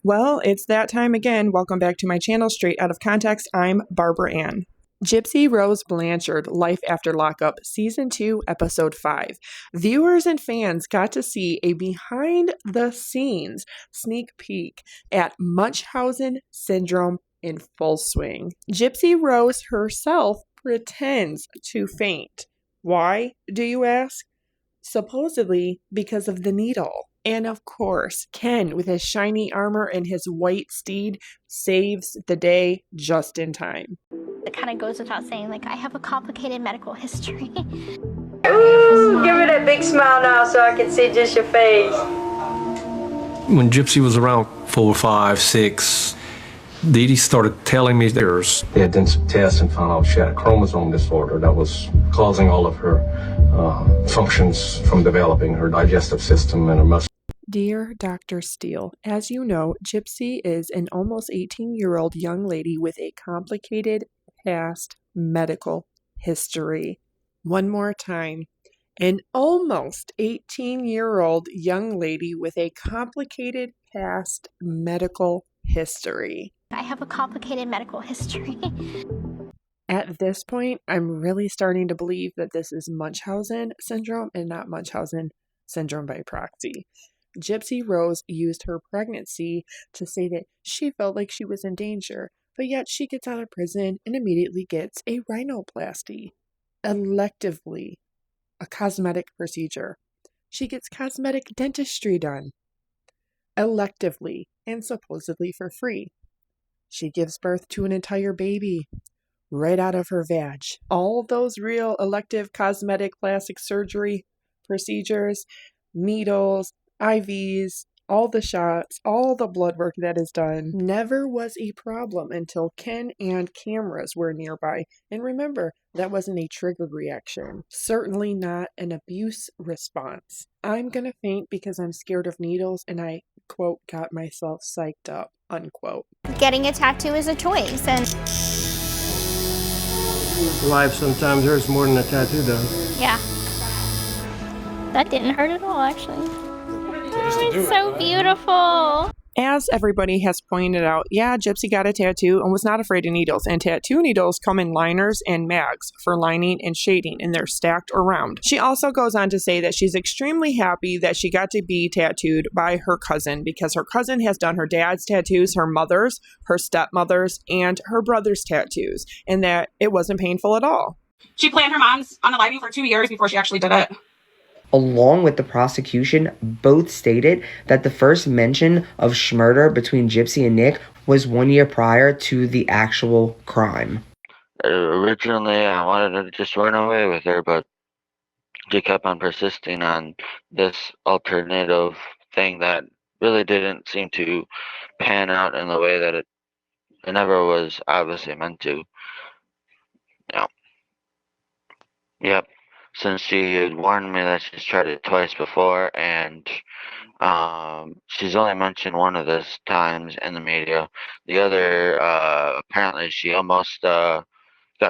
Well, it's that time again. Welcome back to my channel, Straight Out of Context. I'm Barbara Ann. Gypsy Rose Blanchard, Life After Lockup, Season 2, Episode 5. Viewers and fans got to see a behind-the-scenes sneak peek at Munchausen syndrome in full swing. Gypsy Rose herself pretends to faint. Why, do you ask? Supposedly because of the needle. And of course, Ken, with his shiny armor and his white steed, saves the day just in time. It kind of goes without saying, like, I have a complicated medical history. Ooh, give me that big smile now so I can see just your face. When Gypsy was around 4, 5, 6, Dee Dee started telling me there's. They had done some tests and found out she had a chromosome disorder that was causing all of her functions from developing, her digestive system and her muscle. Dear Dr. Steele, as you know, Gypsy is an almost 18-year-old young lady with a complicated past medical history. One more time. An almost 18-year-old young lady with a complicated past medical history. I have a complicated medical history. At this point, I'm really starting to believe that this is Munchausen syndrome and not Munchausen syndrome by proxy. Gypsy Rose used her pregnancy to say that she felt like she was in danger, but yet she gets out of prison and immediately gets a rhinoplasty. Electively, a cosmetic procedure. She gets cosmetic dentistry done. Electively, and supposedly for free. She gives birth to an entire baby right out of her vag. All of those real elective cosmetic plastic surgery procedures, needles, IVs, all the shots, all the blood work that is done never was a problem until Ken and cameras were nearby. And remember, that wasn't a triggered reaction. Certainly not an abuse response. I'm gonna faint because I'm scared of needles and I, quote, got myself psyched up, unquote. Getting a tattoo is a choice, and Life sometimes hurts more than a tattoo does. yeah. That didn't hurt at all, actually. Oh, it's so beautiful. As everybody has pointed out, yeah, Gypsy got a tattoo and was not afraid of needles. And tattoo needles come in liners and mags for lining and shading, and they're stacked around. She also goes on to say that she's extremely happy that she got to be tattooed by her cousin because her cousin has done her dad's tattoos, her mother's, her stepmother's, and her brother's tattoos, and that it wasn't painful at all. She planned her mom's unaliving for 2 years before she actually did it. Along with the prosecution, both stated that the first mention of schmurder between Gypsy and Nick was 1 year prior to the actual crime. Originally, I wanted to just run away with her, but she kept on persisting on this alternative thing that really didn't seem to pan out in the way that it never was obviously meant to. Yeah. Yep. Since she had warned me that she's tried it twice before, and she's only mentioned one of those times in the media. The other, apparently she almost got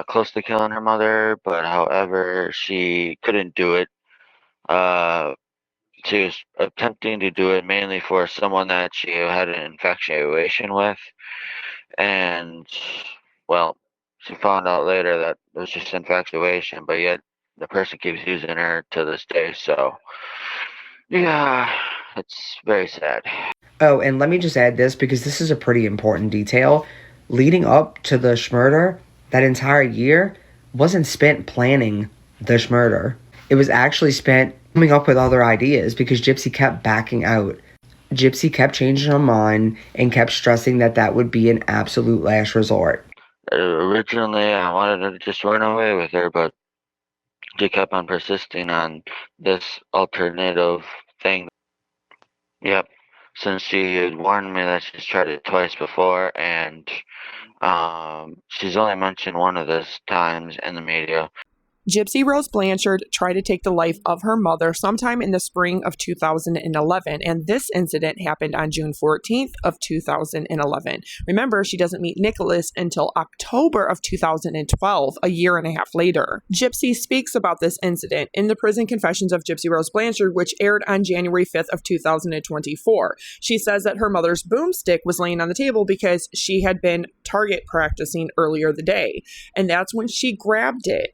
close to killing her mother, but however, she couldn't do it. She was attempting to do it mainly for someone that she had an infatuation with, and, well, she found out later that it was just infatuation, but yet the person keeps using her to this day, so yeah, it's very sad. Oh, and let me just add this because this is a pretty important detail. Leading up to the schmurder, that entire year wasn't spent planning the schmurder. It was actually spent coming up with other ideas because Gypsy kept backing out. Gypsy kept changing her mind and kept stressing that that would be an absolute last resort. Originally, I wanted to just run away with her, but she kept on persisting on this alternative thing. Yep. Since she had warned me that she's tried it twice before, and she's only mentioned one of those times in the media. Gypsy Rose Blanchard tried to take the life of her mother sometime in the spring of 2011, and this incident happened on June 14th of 2011. Remember, she doesn't meet Nicholas until October of 2012, a year and a half later. Gypsy speaks about this incident in the Prison Confessions of Gypsy Rose Blanchard, which aired on January 5th of 2024. She says that her mother's boomstick was laying on the table because she had been target practicing earlier the day, and that's when she grabbed it.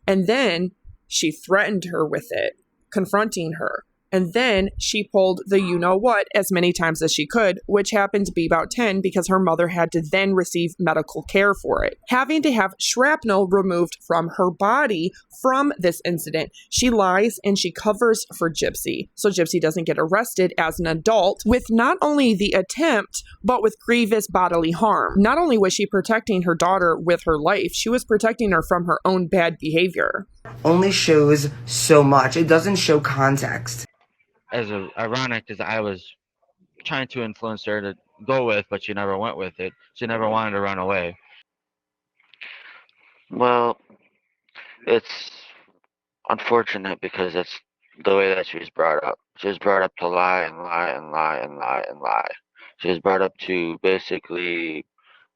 And then she threatened her with it, confronting her. And then she pulled the you-know-what as many times as she could, which happened to be about 10 because her mother had to then receive medical care for it. Having to have shrapnel removed from her body from this incident, she lies and she covers for Gypsy, so Gypsy doesn't get arrested as an adult with not only the attempt, but with grievous bodily harm. Not only was she protecting her daughter with her life, she was protecting her from her own bad behavior. Only shows so much. It doesn't show context. As ironic as I was trying to influence her to go with, but she never went with it. She never wanted to run away. Well, it's unfortunate because it's the way that she was brought up. She was brought up to lie and lie and lie and lie and lie. She was brought up to basically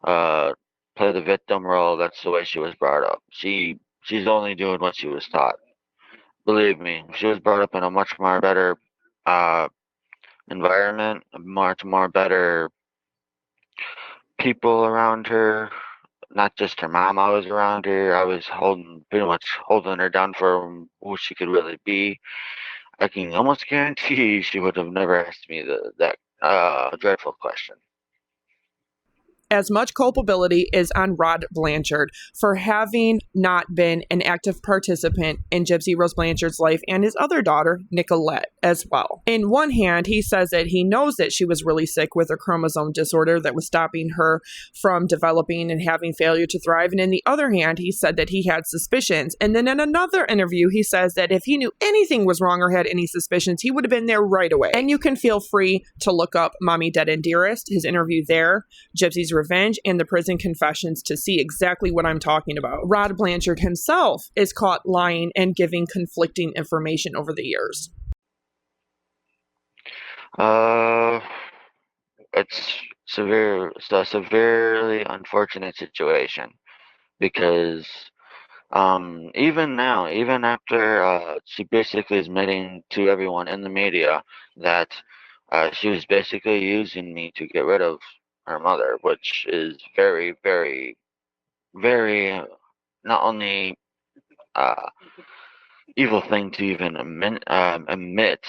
play the victim role. That's the way she was brought up. She's only doing what she was taught. Believe me, she was brought up in a much more better environment, much more better people around her. Not just her mom, I was around her. I was pretty much holding her down for who she could really be. I can almost guarantee she would have never asked me that dreadful question. As much culpability is on Rod Blanchard for having not been an active participant in Gypsy Rose Blanchard's life and his other daughter, Nicolette, as well. In one hand, he says that he knows that she was really sick with a chromosome disorder that was stopping her from developing and having failure to thrive. And in the other hand, he said that he had suspicions. And then in another interview, he says that if he knew anything was wrong or had any suspicions, he would have been there right away. And you can feel free to look up Mommy Dead and Dearest, his interview there, Gypsy's Revenge, and the Prison Confessions to see exactly what I'm talking about. Rod Blanchard himself is caught lying and giving conflicting information over the years. It's a severely unfortunate situation because even now, even after she basically is admitting to everyone in the media that she was basically using me to get rid of her mother, which is very, very, very not only evil thing to even admit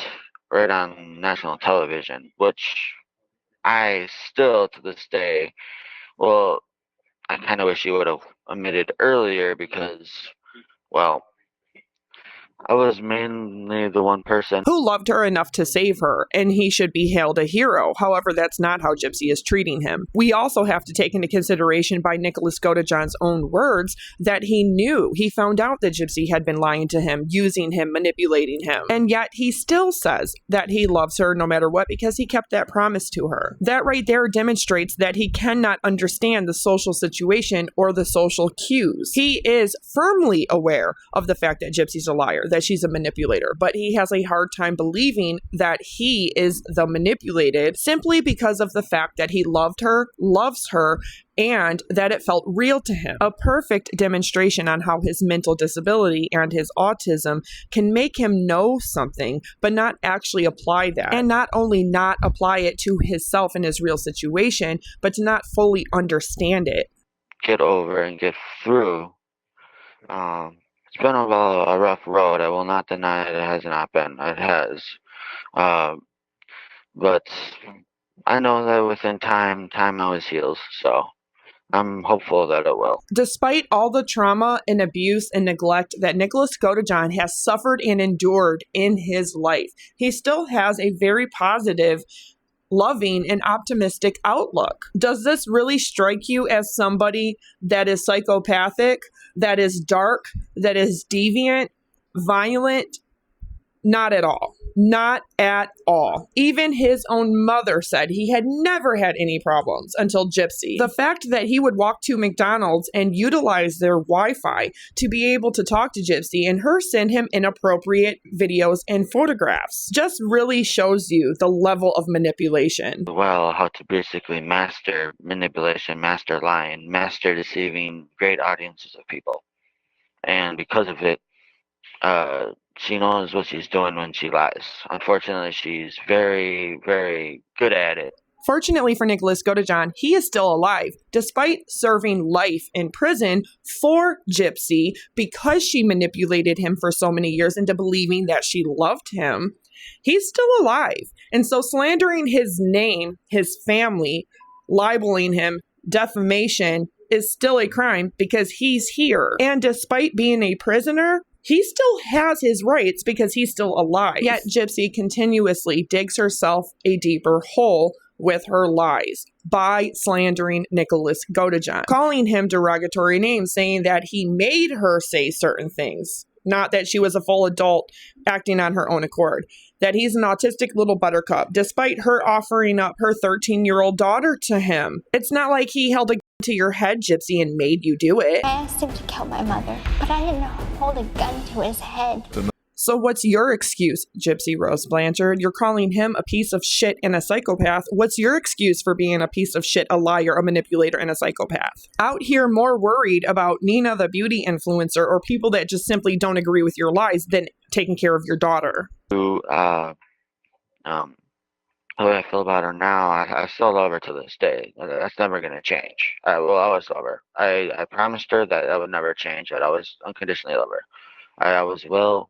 right on national television, which I still to this day, well, I kind of wish you would have admitted earlier because, well, I was mainly the one person who loved her enough to save her, and he should be hailed a hero. However, that's not how Gypsy is treating him. We also have to take into consideration, by Nicholas Godejohn's own words, that he found out that Gypsy had been lying to him, using him, manipulating him. And yet he still says that he loves her no matter what because he kept that promise to her. That right there demonstrates that he cannot understand the social situation or the social cues. He is firmly aware of the fact that Gypsy's a liar, that she's a manipulator, but he has a hard time believing that he is the manipulated simply because of the fact that he loved her, loves her, and that it felt real to him. A perfect demonstration on how his mental disability and his autism can make him know something, but not actually apply that. And not only not apply it to himself in his real situation, but to not fully understand it. Get over and get through. It's been a rough road. I will not deny it has not been. It has. But I know that within time always heals. So I'm hopeful that it will. Despite all the trauma and abuse and neglect that Nicholas Godejohn has suffered and endured in his life, he still has a very positive, loving, and optimistic outlook. Does this really strike you as somebody that is psychopathic, that is dark, that is deviant, violent, Not at all. Not at all. Even his own mother said he had never had any problems until Gypsy. The fact that he would walk to McDonald's and utilize their Wi-Fi to be able to talk to Gypsy and her send him inappropriate videos and photographs just really shows you the level of manipulation. Well, how to basically master manipulation, master lying, master deceiving great audiences of people. And because of it, she knows what she's doing when she lies. Unfortunately, she's very, very good at it. Fortunately for Nicholas Godejohn, he is still alive, despite serving life in prison for Gypsy because she manipulated him for so many years into believing that she loved him. He's still alive. And so slandering his name, his family, libeling him, defamation is still a crime because he's here. And despite being a prisoner, he still has his rights because he's still alive. Yet Gypsy continuously digs herself a deeper hole with her lies by slandering Nicholas Godejohn, calling him derogatory names, saying that he made her say certain things, not that she was a full adult acting on her own accord, that he's an autistic little buttercup, despite her offering up her 13-year-old daughter to him. It's not like he held a gun to your head, Gypsy, and made you do it. I asked him to kill my mother, but I didn't hold a gun to his head. So what's your excuse, Gypsy Rose Blanchard? You're calling him a piece of shit and a psychopath. What's your excuse for being a piece of shit, a liar, a manipulator, and a psychopath? Out here more worried about Nina the beauty influencer or people that just simply don't agree with your lies than taking care of your daughter. The way I feel about her now, I still love her to this day. That's never going to change. I will always love her. I promised her that I would never change. I'd always unconditionally love her. I always will.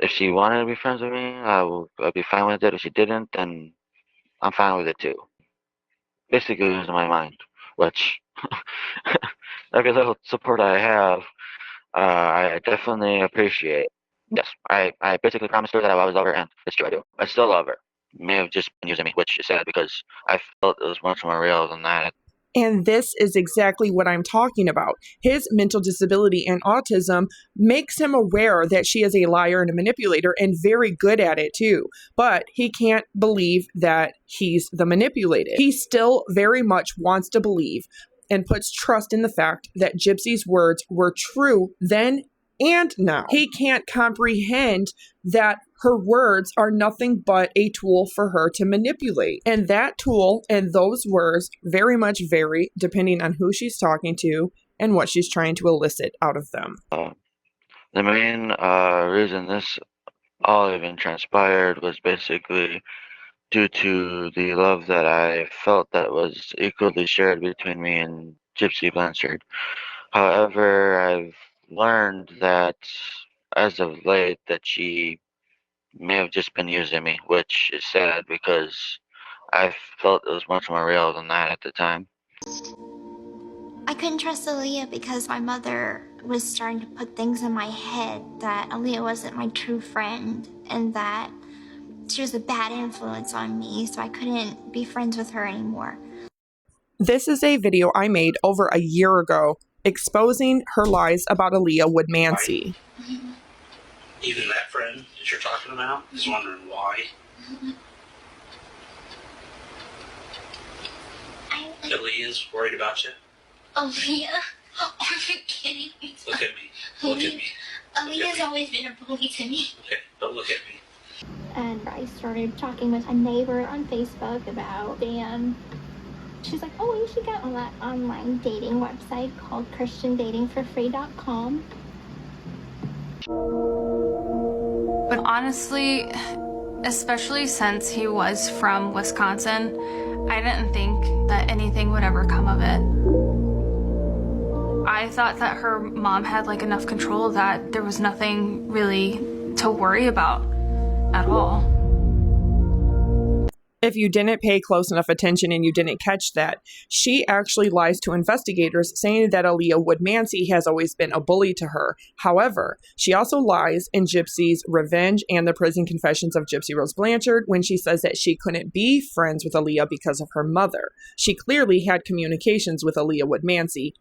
If she wanted to be friends with me, I'd be fine with it. If she didn't, then I'm fine with it too. Basically, losing my mind, which every little support I have, I definitely appreciate. Yes, I basically promised her that I would always love her, and it's true, I do. I still love her. May have just been using me, which is sad because I felt it was much more real than that. And this is exactly what I'm talking about. His mental disability and autism makes him aware that she is a liar and a manipulator and very good at it too. But he can't believe that he's the manipulated. He still very much wants to believe and puts trust in the fact that Gypsy's words were true then and now. He can't comprehend that her words are nothing but a tool for her to manipulate. And that tool and those words very much vary depending on who she's talking to and what she's trying to elicit out of them. The main reason this all even transpired was basically due to the love that I felt that was equally shared between me and Gypsy Blanchard. However, I've learned that as of late that she may have just been using me, which is sad because I felt it was much more real than that at the time. I couldn't trust Aaliyah because my mother was starting to put things in my head that Aaliyah wasn't my true friend and that she was a bad influence on me, so I couldn't be friends with her anymore. This is a video I made over a year ago exposing her lies about Aaliyah Woodmansey. Even that friend that you're talking about is wondering why. Aaliyah's worried about you? Aaliyah? Are you kidding me? Look at me. Look at me. Aaliyah's always been a bully to me. Okay, but look at me. And I started talking with a neighbor on Facebook about Dan. She's like, oh, you should get on that online dating website called ChristianDatingForFree.com. But honestly, especially since he was from Wisconsin, I didn't think that anything would ever come of it. I thought that her mom had like enough control that there was nothing really to worry about at all. If you didn't pay close enough attention and you didn't catch that, she actually lies to investigators saying that Aaliyah Woodmansey has always been a bully to her. However, she also lies in Gypsy's Revenge and the Prison Confessions of Gypsy Rose Blanchard when she says that she couldn't be friends with Aaliyah because of her mother. She clearly had communications with Aaliyah Woodmansey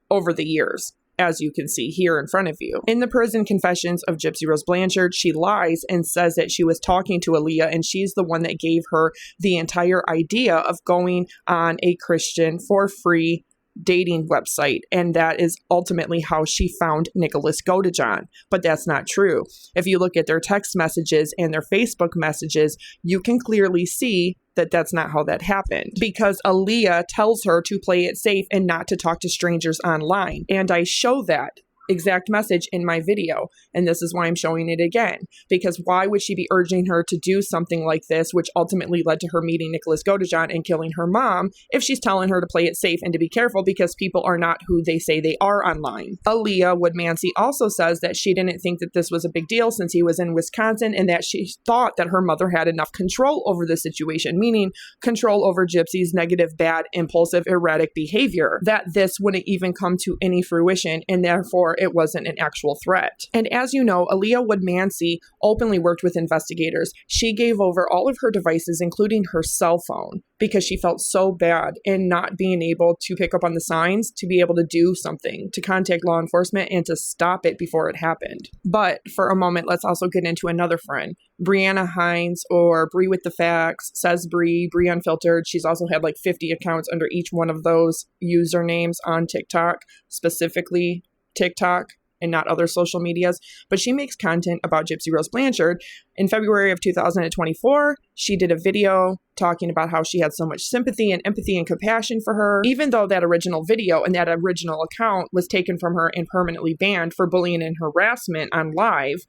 over the years. as you can see here in front of you. In the prison confessions of Gypsy Rose Blanchard, she lies and says that she was talking to Aaliyah and she's the one that gave her the entire idea of going on a Christian for free dating website, and that is ultimately how she found Nicholas Godejohn. But that's not true. If you look at their text messages and their Facebook messages, you can clearly see that that's not how that happened, because Aaliyah tells her to play it safe and not to talk to strangers online. And I show that exact message in my video, and this is why I'm showing it again, because why would she be urging her to do something like this, which ultimately led to her meeting Nicholas Godejohn and killing her mom, if she's telling her to play it safe and to be careful because people are not who they say they are online. Aaliyah Woodmansey also says that she didn't think that this was a big deal since he was in Wisconsin, and that she thought that her mother had enough control over the situation, meaning control over Gypsy's negative, bad, impulsive, erratic behavior, that this wouldn't even come to any fruition, and therefore it wasn't an actual threat. And as you know, Aaliyah Woodmansey openly worked with investigators. She gave over all of her devices, including her cell phone, because she felt so bad in not being able to pick up on the signs, to be able to do something, to contact law enforcement, and to stop it before it happened. But for a moment, let's also get into another friend, Brianna Hines, or Bree with the Facts, Says Bree, Bree Unfiltered. She's also had like 50 accounts under each one of those usernames on TikTok, specifically TikTok and not other social medias, but she makes content about Gypsy Rose Blanchard. In February of 2024, she did a video talking about how she had so much sympathy and empathy and compassion for her, even though that original video and that original account was taken from her and permanently banned for bullying and harassment on live.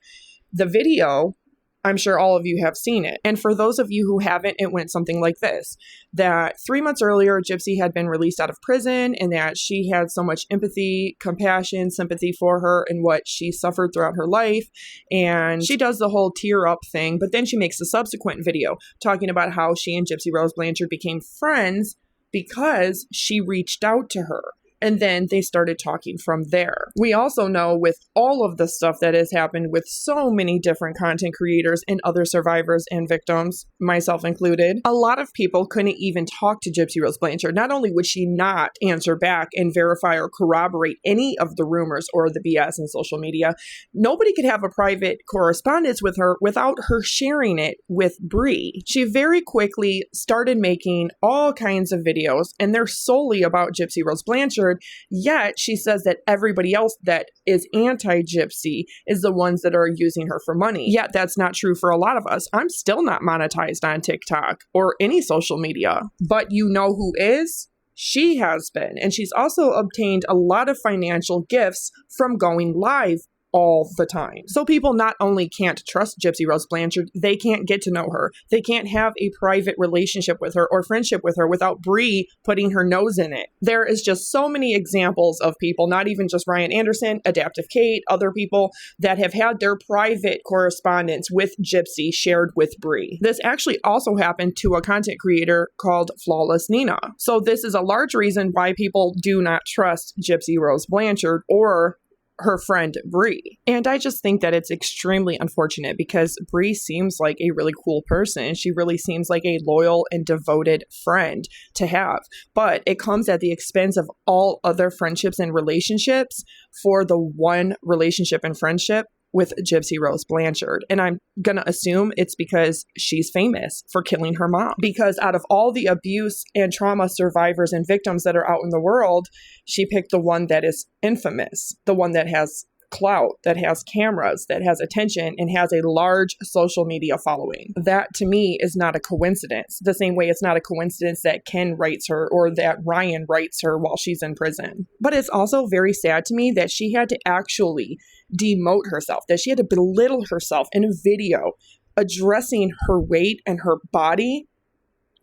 The video, I'm sure all of you have seen it. And for those of you who haven't, it went something like this, that 3 months earlier, Gypsy had been released out of prison and that she had so much empathy, compassion, sympathy for her and what she suffered throughout her life. And she does the whole tear up thing, but then she makes a subsequent video talking about how she and Gypsy Rose Blanchard became friends because she reached out to her. And then they started talking from there. We also know with all of the stuff that has happened with so many different content creators and other survivors and victims, myself included, a lot of people couldn't even talk to Gypsy Rose Blanchard. Not only would she not answer back and verify or corroborate any of the rumors or the BS in social media, nobody could have a private correspondence with her without her sharing it with Bree. She very quickly started making all kinds of videos, and they're solely about Gypsy Rose Blanchard. Yet she says that everybody else that is anti-Gypsy is the ones that are using her for money. Yet that's not true for a lot of us. I'm still not monetized on TikTok or any social media. But you know who is? She has been. And she's also obtained a lot of financial gifts from going live all the time. So people not only can't trust Gypsy Rose Blanchard, they can't get to know her. They can't have a private relationship with her or friendship with her without Bree putting her nose in it. There is just so many examples of people, not even just Ryan Anderson, Adaptive Kate, other people that have had their private correspondence with Gypsy shared with Bree. This actually also happened to a content creator called Flawless Nina. So this is a large reason why people do not trust Gypsy Rose Blanchard or her friend Bree. And I just think that it's extremely unfortunate because Bree seems like a really cool person. She really seems like a loyal and devoted friend to have. But it comes at the expense of all other friendships and relationships for the one relationship and friendship with Gypsy Rose Blanchard. And I'm going to assume it's because she's famous for killing her mom. Because out of all the abuse and trauma survivors and victims that are out in the world, she picked the one that is infamous, the one that has clout, that has cameras, that has attention, and has a large social media following. That to me is not a coincidence. The same way it's not a coincidence that Ken writes her or that Ryan writes her while she's in prison. But it's also very sad to me that she had to actually demote herself, that she had to belittle herself in a video addressing her weight and her body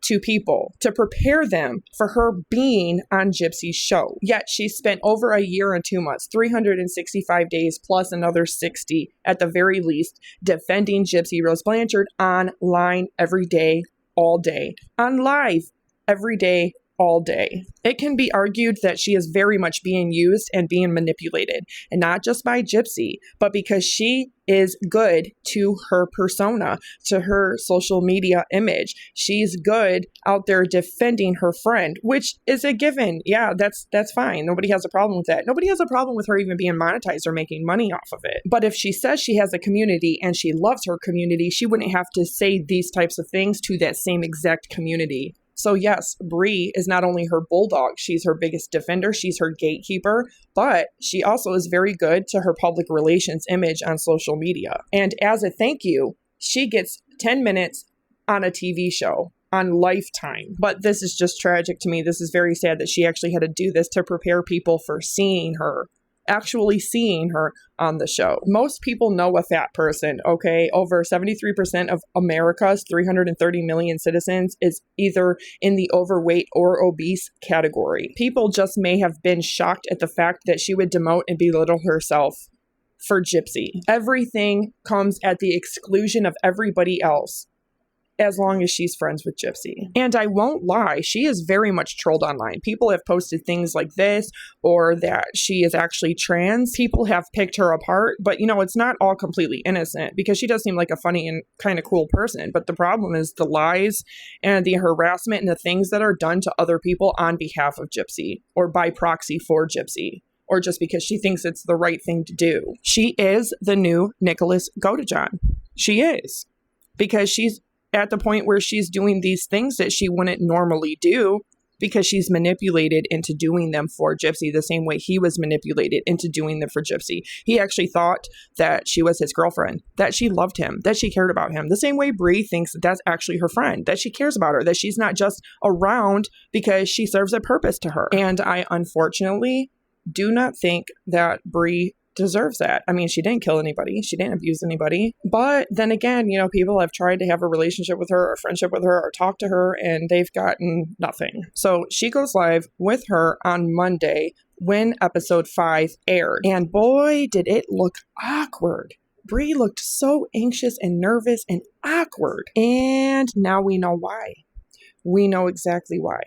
to people to prepare them for her being on Gypsy's show. Yet she spent over a year and 2 months, 365 days plus another 60 at the very least, defending Gypsy Rose Blanchard online every day, all day, on live every day, all day. It can be argued that she is very much being used and being manipulated, and not just by Gypsy, but because she is good to her persona, to her social media image. She's good out there defending her friend, which is a given. Yeah, that's fine. Nobody has a problem with that. Nobody has a problem with her even being monetized or making money off of it. But if she says she has a community and she loves her community, she wouldn't have to say these types of things to that same exact community. So yes, Bree is not only her bulldog, she's her biggest defender, she's her gatekeeper, but she also is very good to her public relations image on social media. And as a thank you, she gets 10 minutes on a TV show on Lifetime. But this is just tragic to me. This is very sad that she actually had to do this to prepare people for actually seeing her on the show. Most people know a fat person, okay? Over 73% of America's 330 million citizens is either in the overweight or obese category. People just may have been shocked at the fact that she would demote and belittle herself for Gypsy. Everything comes at the exclusion of everybody else, as long as she's friends with Gypsy. And I won't lie, she is very much trolled online. People have posted things like this, or that she is actually trans. People have picked her apart, but it's not all completely innocent, because she does seem like a funny and kind of cool person. But the problem is the lies and the harassment and the things that are done to other people on behalf of Gypsy, or by proxy for Gypsy, or just because she thinks it's the right thing to do. She is the new Nicholas Godejohn. She is. Because she's at the point where she's doing these things that she wouldn't normally do, because she's manipulated into doing them for Gypsy the same way he was manipulated into doing them for Gypsy. He actually thought that she was his girlfriend, that she loved him, that she cared about him. The same way Bree thinks that that's actually her friend, that she cares about her, that she's not just around because she serves a purpose to her. And I unfortunately do not think that Bree deserves that. I mean, she didn't kill anybody. She didn't abuse anybody. But then again, people have tried to have a relationship with her or friendship with her or talk to her, and they've gotten nothing. So she goes live with her on Monday when episode 5 aired. And boy, did it look awkward. Bree looked so anxious and nervous and awkward. And now we know why. We know exactly why.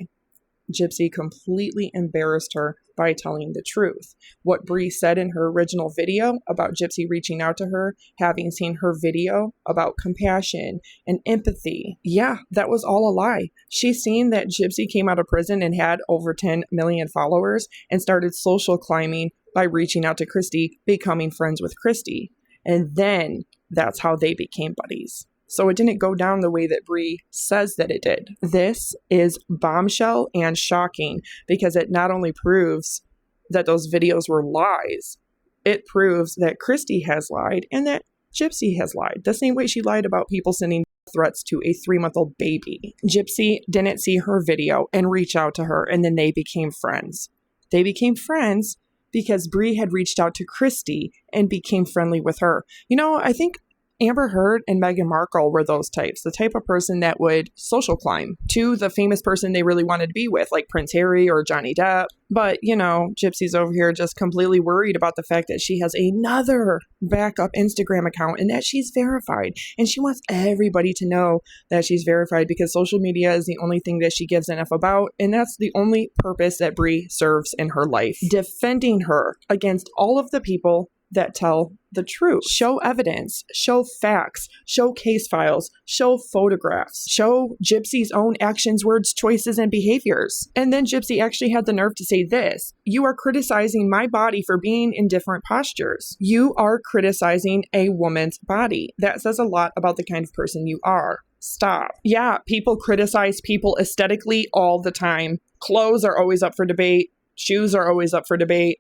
Gypsy completely embarrassed her by telling the truth. What Bree said in her original video about Gypsy reaching out to her, having seen her video about compassion and empathy, yeah, that was all a lie. She's seen that Gypsy came out of prison and had over 10 million followers and started social climbing by reaching out to Christy, becoming friends with Christy. And then that's how they became buddies. So it didn't go down the way that Bree says that it did. This is bombshell and shocking, because it not only proves that those videos were lies, it proves that Christy has lied and that Gypsy has lied. The same way she lied about people sending threats to a 3-month-old baby. Gypsy didn't see her video and reach out to her, and then they became friends. They became friends because Bree had reached out to Christy and became friendly with her. I think Amber Heard and Meghan Markle were those types, the type of person that would social climb to the famous person they really wanted to be with, like Prince Harry or Johnny Depp. But, Gypsy's over here just completely worried about the fact that she has another backup Instagram account and that she's verified. And she wants everybody to know that she's verified, because social media is the only thing that she gives an F about. And that's the only purpose that Bree serves in her life. Defending her against all of the people that tell the truth. Show evidence, show facts, show case files, show photographs, show Gypsy's own actions, words, choices, and behaviors. And then Gypsy actually had the nerve to say this: "You are criticizing my body for being in different postures. You are criticizing a woman's body. That says a lot about the kind of person you are. Stop." Yeah, people criticize people aesthetically all the time. Clothes are always up for debate. Shoes are always up for debate.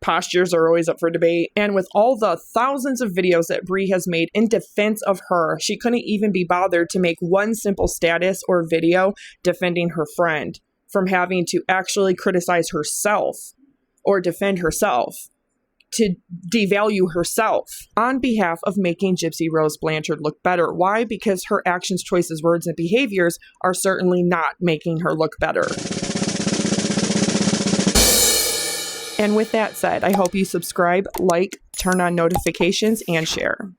Postures are always up for debate. And with all the thousands of videos that Bree has made in defense of her, she couldn't even be bothered to make one simple status or video defending her friend from having to actually criticize herself or defend herself, to devalue herself on behalf of making Gypsy Rose Blanchard look better. Why? Because her actions, choices, words, and behaviors are certainly not making her look better. And with that said, I hope you subscribe, like, turn on notifications, and share.